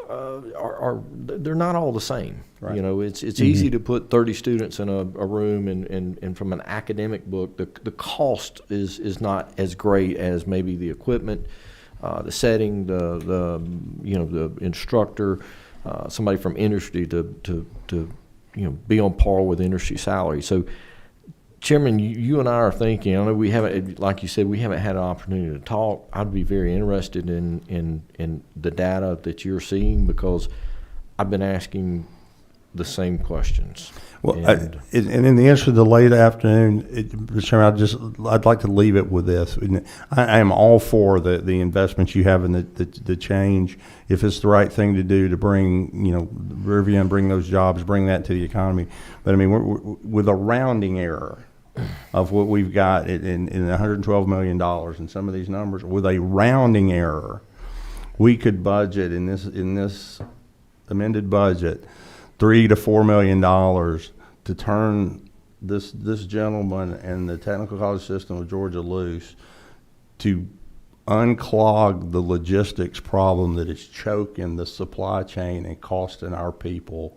they're not all the same. Right. It's easy to put 30 students in a room, and from an academic book, the cost is not as great as maybe the equipment, the setting, the instructor, somebody from industry to be on par with industry salary. So, Chairman, you and I are thinking, I know we haven't, like you said, we haven't had an opportunity to talk. I'd be very interested in the data that you're seeing, because I've been asking the same questions. well, And- and in the interest of the late afternoon, Mr. Chairman, I'd like to leave it with this. I am all for the investments you have in the change. If it's the right thing to do to bring, Rivian, bring those jobs, bring that to the economy. But I mean, we're with a rounding error of what we've got in $112 million in some of these numbers, with a rounding error, we could budget in this amended budget $3 to $4 million to turn this gentleman and the technical college system of Georgia loose, to unclog the logistics problem that is choking the supply chain and costing our people,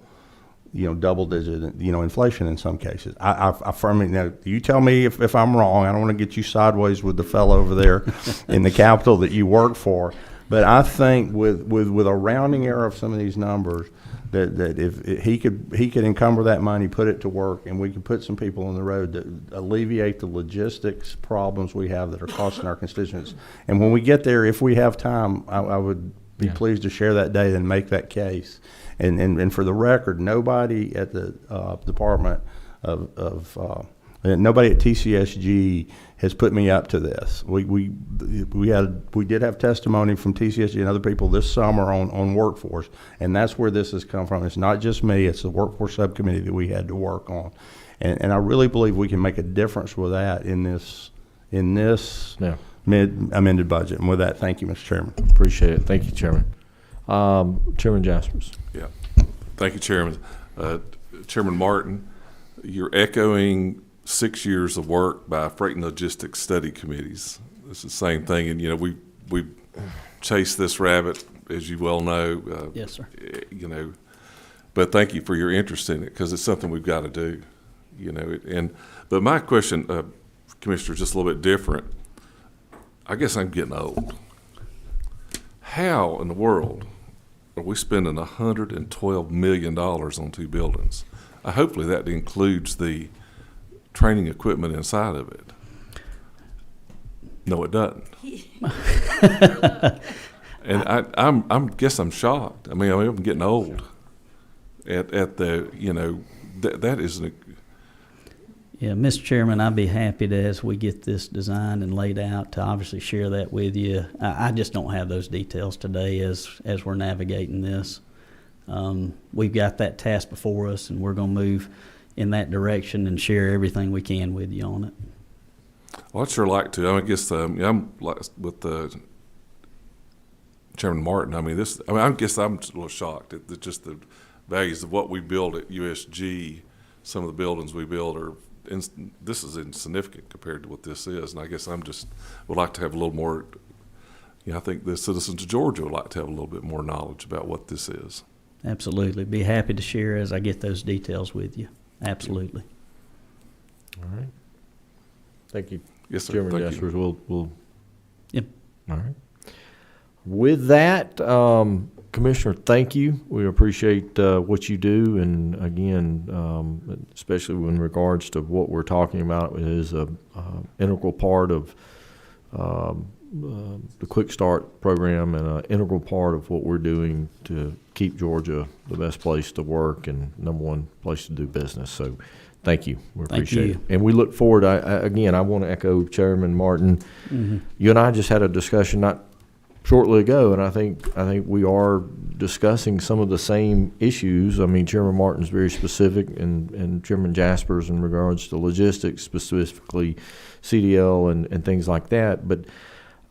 double-digit, inflation in some cases. I firmly, now, you tell me if I'm wrong. I don't want to get you sideways with the fellow over there in the Capitol that you work for. But I think with a rounding error of some of these numbers, that if he could encumber that money, put it to work, and we could put some people on the road to alleviate the logistics problems we have that are costing our constituents. And when we get there, if we have time, I would be pleased to share that data and make that case. And for the record, nobody at the Department nobody at TCSG has put me up to this. We did have testimony from TCSG and other people this summer on workforce, and that's where this has come from. It's not just me; it's the workforce subcommittee that we had to work on, and I really believe we can make a difference with that in this amended budget. And with that, thank you, Mr. Chairman. Appreciate it. Thank you, Chairman. Chairman Jaspers. Yeah. Thank you, Chairman. Chairman Martin, you're echoing 6 years of work by freight and logistics study committees. It's the same thing, and we chased this rabbit, as you well know. Yes, sir. But thank you for your interest in it, because it's something we've got to do. But my question, Commissioner, is just a little bit different. I guess I'm getting old. How in the world are we spending $112 million on 2 buildings? Hopefully that includes the training equipment inside of it. No, it doesn't. And I guess I'm shocked. I mean, I'm getting old. At the that is Yeah, Mr. Chairman, I'd be happy to, as we get this designed and laid out, to obviously share that with you. I just don't have those details today as we're navigating this. We've got that task before us, and we're going to move in that direction and share everything we can with you on it. Well, I'd sure like to. I guess I'm like with Chairman Martin. I guess I'm a little shocked at just the values of what we build at USG. Some of the buildings we build are. This is insignificant compared to what this is, and I guess would like to have a little more, I think the citizens of Georgia would like to have a little bit more knowledge about what this is. Absolutely. Be happy to share as I get those details with you. Absolutely. All right. Thank you, Yes, sir. Chairman Thank you. Jaspers. We'll. Yep. All right. With that, Commissioner, thank you. We appreciate what you do, and again, especially in regards to what we're talking about, it is a integral part of the Quick Start program and an integral part of what we're doing to keep Georgia the best place to work and #1 place to do business. So, thank you. We Thank appreciate you. it, and we look forward. Again, I want to echo Chairman Martin. Mm-hmm. You and I just had a discussion not shortly ago, and I think we are discussing some of the same issues. I mean, Chairman Martin's very specific, and Chairman Jaspers in regards to logistics, specifically CDL and things like that. But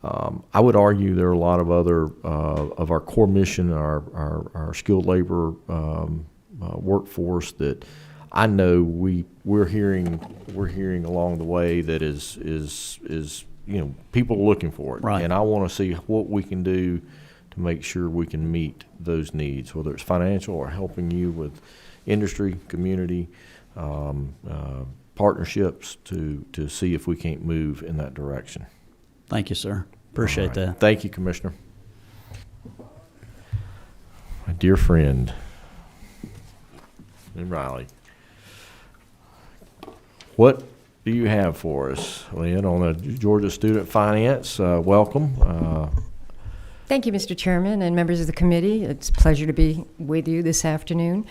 I would argue there are a lot of other of our core mission, our skilled labor workforce that I know we're hearing along the way that is people are looking for it. Right. And I want to see what we can do to make sure we can meet those needs, whether it's financial or helping you with industry, community, partnerships to see if we can't move in that direction. Thank you, sir. Appreciate All right. that. Thank you, Commissioner. My dear friend, Lynn Riley, what do you have for us, Lynn, on the Georgia Student Finance? Welcome. Thank you, Mr. Chairman and members of the committee. It's a pleasure to be with you this afternoon.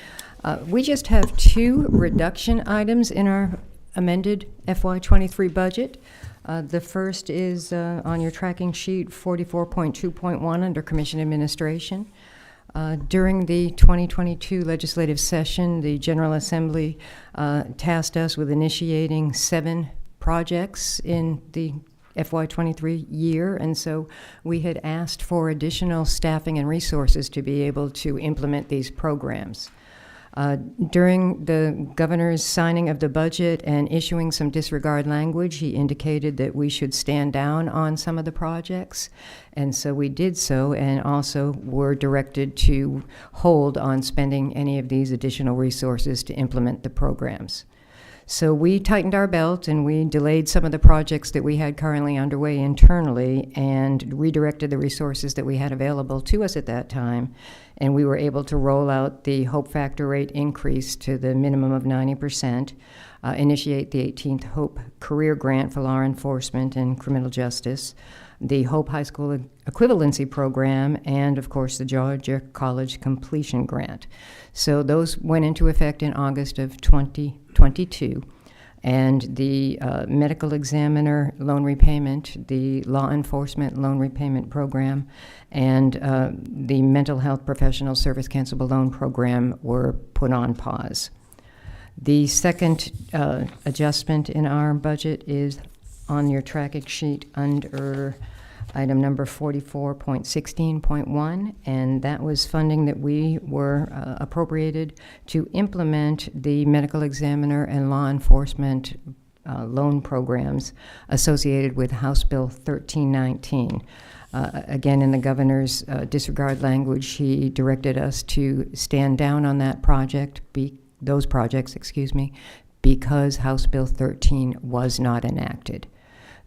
We just have 2 reduction items in our amended FY23 budget. The first is on your tracking sheet, 44.2.1 under Commission Administration. During the 2022 legislative session, the General Assembly tasked us with initiating 7 projects in the FY23 year, and so we had asked for additional staffing and resources to be able to implement these programs. During the governor's signing of the budget and issuing some disregard language, he indicated that we should stand down on some of the projects, and so we did so, and also were directed to hold on spending any of these additional resources to implement the programs. So we tightened our belt and we delayed some of the projects that we had currently underway internally and redirected the resources that we had available to us at that time. And we were able to roll out the Hope Factor rate increase to the minimum of 90%, initiate the 18th Hope Career Grant for law enforcement and criminal justice, the Hope High School Equivalency Program, and of course the Georgia College Completion Grant. So those went into effect in August of 2022. And the medical examiner loan repayment, the law enforcement loan repayment program, and the mental health professional service cancelable loan program were put on pause. The second adjustment in our budget is on your tracking sheet under item number 44.16.1, and that was funding that we were appropriated to implement the medical examiner and law enforcement loan programs associated with House Bill 1319. Again, in the governor's disregard language, he directed us to stand down on that project, those projects, because House Bill 13 was not enacted.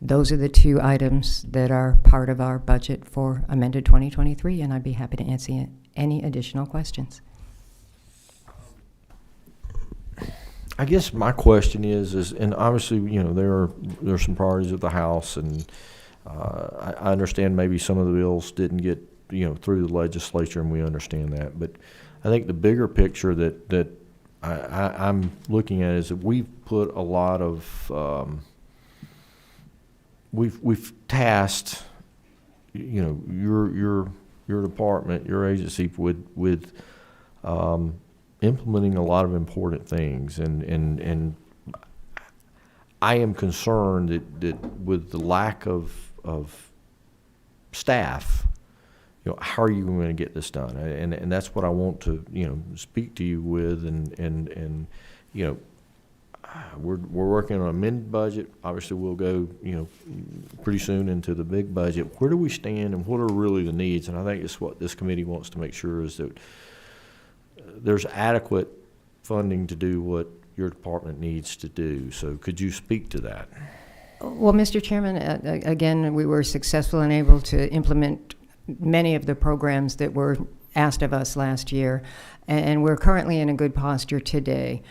Those are the 2 items that are part of our budget for amended 2023, and I'd be happy to answer any additional questions. I guess my question is, and obviously, there are some priorities of the House, and I understand maybe some of the bills didn't get, through the legislature, and we understand that. But I think the bigger picture that I'm looking at is that we've put a lot of we've tasked, your department, your agency with implementing a lot of important things, and I am concerned that with the lack of staff, how are you going to get this done? And that's what I want to speak to you with, and we're working on an amended budget. Obviously, we'll go, pretty soon into the big budget. Where do we stand and what are really the needs? And I think it's what this committee wants to make sure is that there's adequate funding to do what your department needs to do. So could you speak to that? Well, Mr. Chairman, again, we were successful and able to implement many of the programs that were asked of us last year, and we're currently in a good posture today.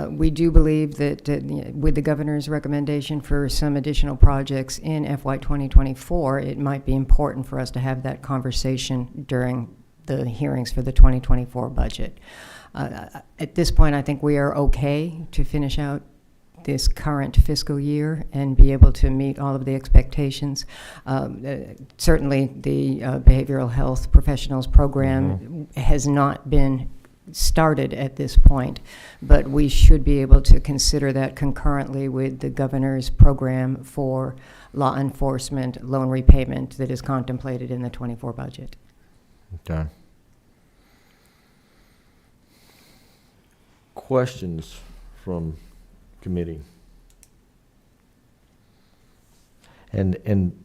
We do believe that with the governor's recommendation for some additional projects in FY 2024, it might be important for us to have that conversation during the hearings for the 2024 budget. At this point, I think we are okay to finish out this current fiscal year and be able to meet all of the expectations. Certainly, the behavioral health professionals program has not been started at this point, but we should be able to consider that concurrently with the governor's program for law enforcement loan repayment that is contemplated in the 24 budget. Okay. Questions from committee? And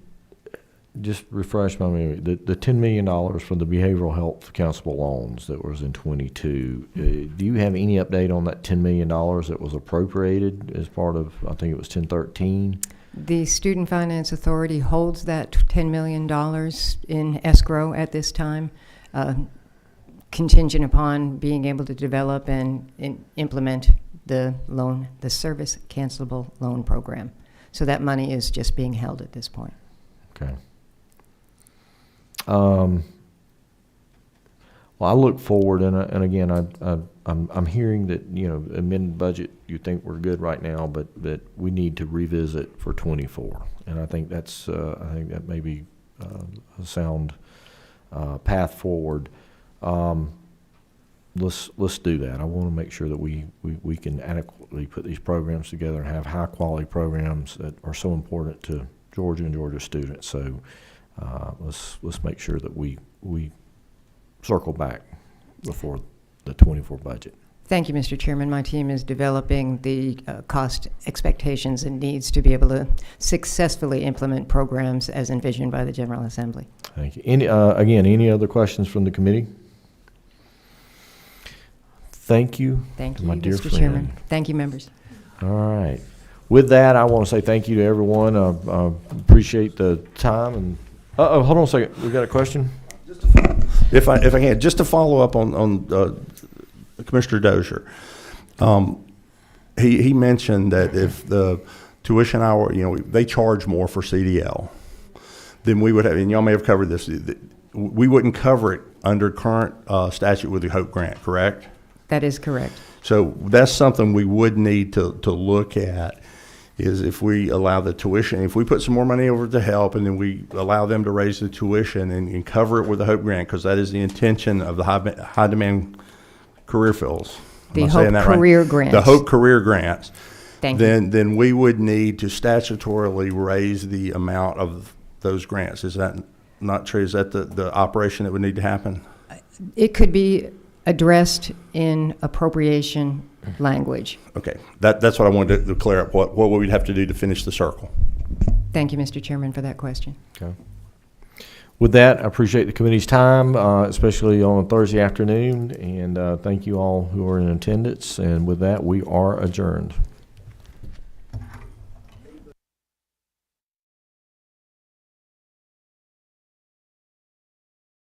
just refresh my memory, the $10 million from the behavioral health counsel loans that was in 22, do you have any update on that $10 million that was appropriated as part of, I think it was 1013? The Student Finance Authority holds that $10 million in escrow at this time, contingent upon being able to develop and implement the service cancelable loan program. So that money is just being held at this point. Okay. Well, I look forward, and again, I'm hearing that amended budget. You think we're good right now, but we need to revisit for 24, and I think that may be a sound path forward. Let's do that. I want to make sure that we can adequately put these programs together and have high quality programs that are so important to Georgia and Georgia students. So let's make sure that we circle back before the 24 budget. Thank you, Mr. Chairman. My team is developing the cost expectations and needs to be able to successfully implement programs as envisioned by the General Assembly. Thank you. Any other questions from the committee? Thank you. Thank you, my dear Mr. friend. Chairman. Thank you, members. All right. With that, I want to say thank you to everyone. I appreciate the time. And hold on a second. We got a question? If I can, just to follow up on Commissioner Dozier. He mentioned that if the tuition hour, they charge more for CDL, then we would have, and y'all may have covered this, we wouldn't cover it under current statute with the HOPE grant, correct? That is correct. So that's something we would need to look at, is if we allow the tuition, if we put some more money over to help and then we allow them to raise the tuition and cover it with the HOPE grant, because that is the intention of the high demand career fields. The HOPE career grants. The HOPE career grants. Thank you. Then we would need to statutorily raise the amount of those grants. Is that not true? Is that the operation that would need to happen? It could be addressed in appropriation language. Okay, that's what I wanted to clear up, what we'd have to do to finish the circle. Thank you, Mr. Chairman, for that question. Okay. With that, I appreciate the committee's time, especially on a Thursday afternoon, and thank you all who are in attendance. And with that, we are adjourned.